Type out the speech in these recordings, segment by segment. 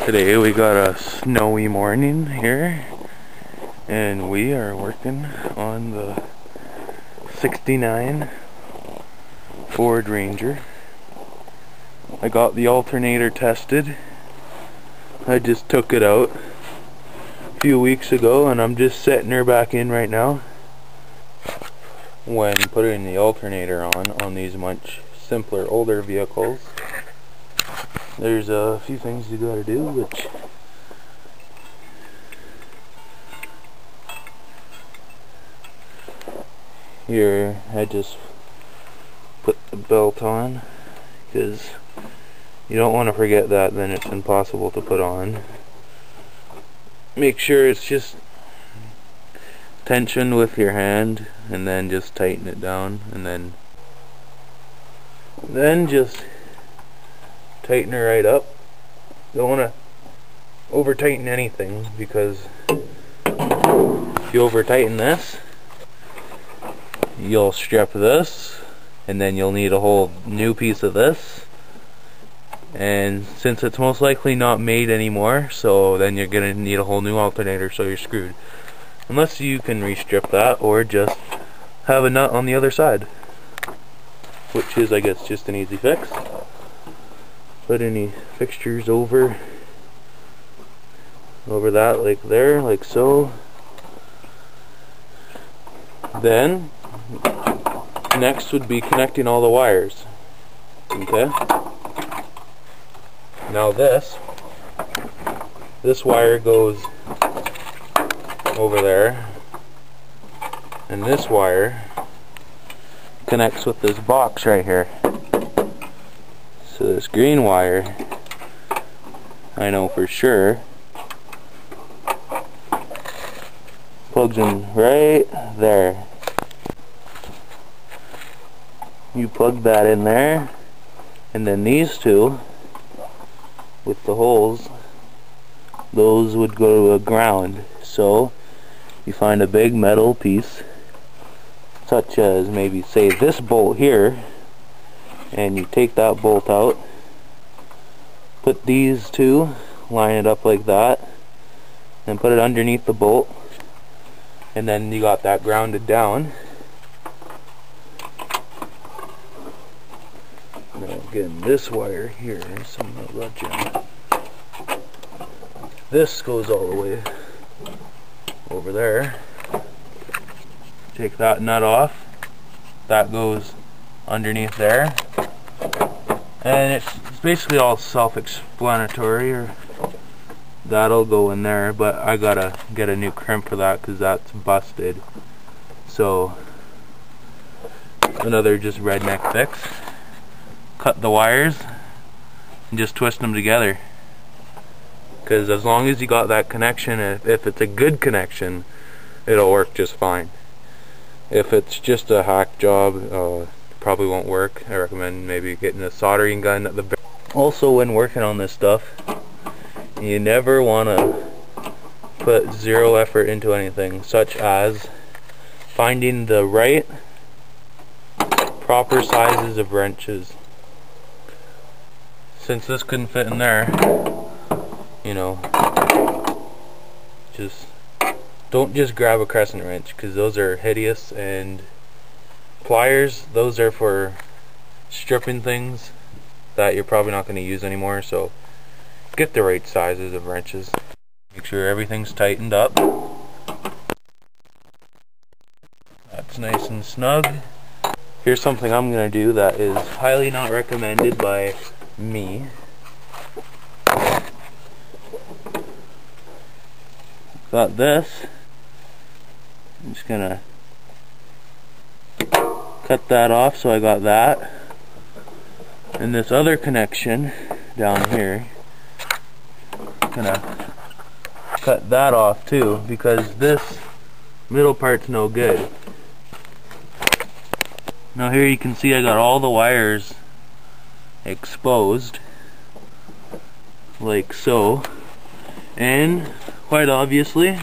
Today we got a snowy morning here, and we are working on the 69 Ford Ranger. I got the alternator tested. I just took it out a few weeks ago and I'm just setting her back in right now. When putting the alternator on these much simpler older vehicles, there's a few things you gotta do, which here I just put the belt on because you don't want to forget that, then it's impossible to put on. Make sure it's just tension with your hand and then just tighten it down, and then just tighten her right up. Don't want to over tighten anything, because if you over tighten this, you'll strip this and then you'll need a whole new piece of this, and since it's most likely not made anymore, so then you're gonna need a whole new alternator, so you're screwed. Unless you can re-strip that or just have a nut on the other side, which is, I guess, just an easy fix. Put any fixtures over that, like there, like so. Then next would be connecting all the wires. Okay, now this wire goes over there, and this wire connects with this box right here. So this green wire, I know for sure, plugs in right there. You plug that in there, and then these two with the holes, those would go to a ground. So you find a big metal piece, such as maybe say this bolt here, and you take that bolt out, put these two, line it up like that, and put it underneath the bolt, and then you got that grounded down. Now again, this wire here, some of that jam, this goes all the way over there. Take that nut off, that goes underneath there, and it's basically all self-explanatory, or that'll go in there, but I gotta get a new crimp for that because that's busted. So another just redneck fix, cut the wires and just twist them together, because as long as you got that connection, if it's a good connection, it'll work just fine. If it's just a hack job, probably won't work. I recommend maybe getting a soldering gun at the back. Also, when working on this stuff, you never want to put zero effort into anything, such as finding the right proper sizes of wrenches. Since this couldn't fit in there, you know, don't just grab a crescent wrench, because those are hideous, and pliers, those are for stripping things that you're probably not going to use anymore. So get the right sizes of wrenches. Make sure everything's tightened up. That's nice and snug. Here's something I'm going to do that is highly not recommended by me. Got this. I'm just gonna cut that off, so I got that. And this other connection down here, gonna cut that off too, because this middle part's no good. Now here you can see I got all the wires exposed, like so, and quite obviously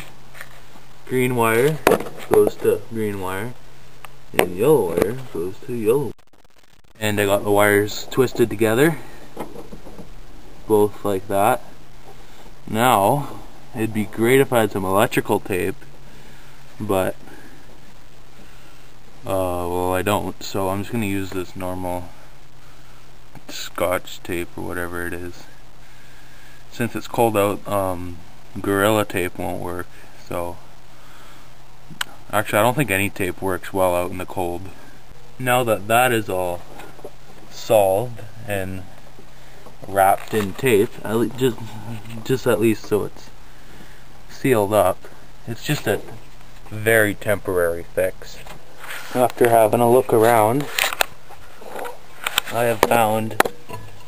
green wire goes to green wire, and yellow wire goes to yellow. And I got the wires twisted together, both like that. Now, it'd be great if I had some electrical tape, but well, I don't, so I'm just gonna use this normal Scotch tape or whatever it is. Since it's cold out, Gorilla tape won't work, so actually I don't think any tape works well out in the cold. Now that that is all solved and wrapped in tape, just at least so it's sealed up, it's just a very temporary fix. After having a look around, I have found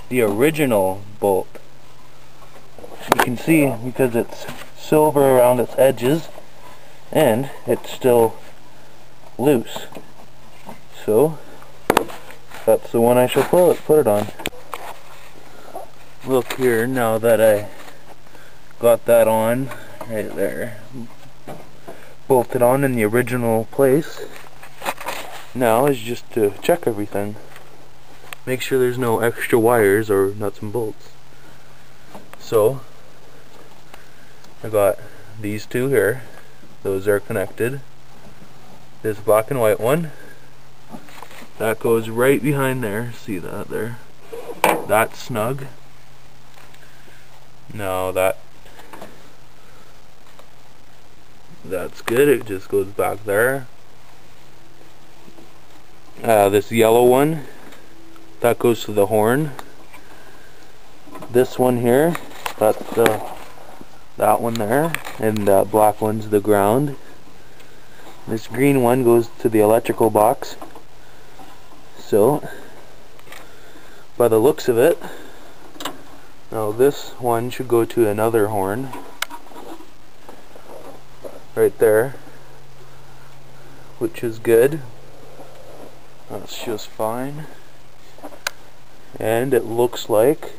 the original bolt. You can see because it's silver around its edges and it's still loose. So that's the one I shall put it on. Look here, now that I got that on right there, bolted on in the original place, now is just to check everything. Make sure there's no extra wires or nuts and bolts. So I got these two here, those are connected. This black and white one, that goes right behind there, see that there? That's snug. Now that's good, it just goes back there. This yellow one, that goes to the horn. This one here, that's that one there, and that black one's the ground. This green one goes to the electrical box. So, by the looks of it, now this one should go to another horn, right there, which is good. That's just fine. And it looks like,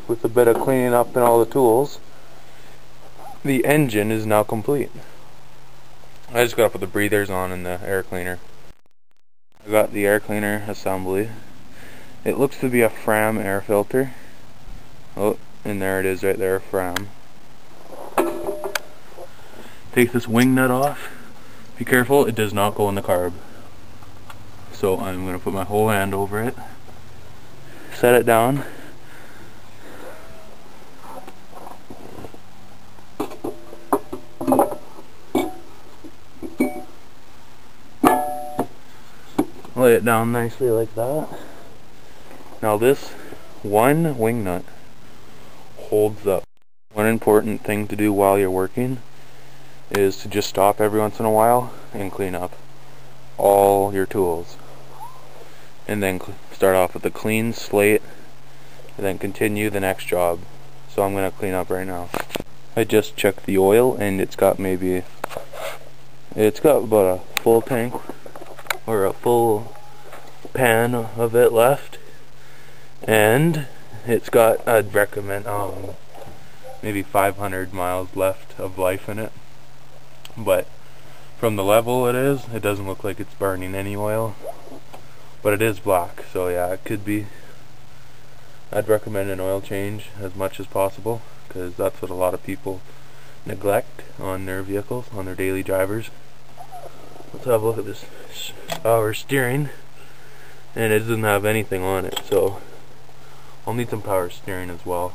with a bit of cleaning up and all the tools, the engine is now complete. I just got to put the breathers on and the air cleaner. I got the air cleaner assembly. It looks to be a Fram air filter. Oh, and there it is right there, Fram. Take this wing nut off. Be careful, it does not go in the carb. So I'm going to put my whole hand over it. Set it down. Lay it down nicely like that. Now this one wing nut holds up. One important thing to do while you're working is to just stop every once in a while and clean up all your tools. And then start off with a clean slate and then continue the next job. So I'm going to clean up right now. I just checked the oil and it's got about a full tank or a full pan of it left, and it's got, I'd recommend maybe 500 miles left of life in it, but from the level it is, it doesn't look like it's burning any oil, but it is black, so yeah, it could be. I'd recommend an oil change as much as possible, because that's what a lot of people neglect on their vehicles, on their daily drivers. Let's have a look at this power steering, and it doesn't have anything on it, so I'll need some power steering as well.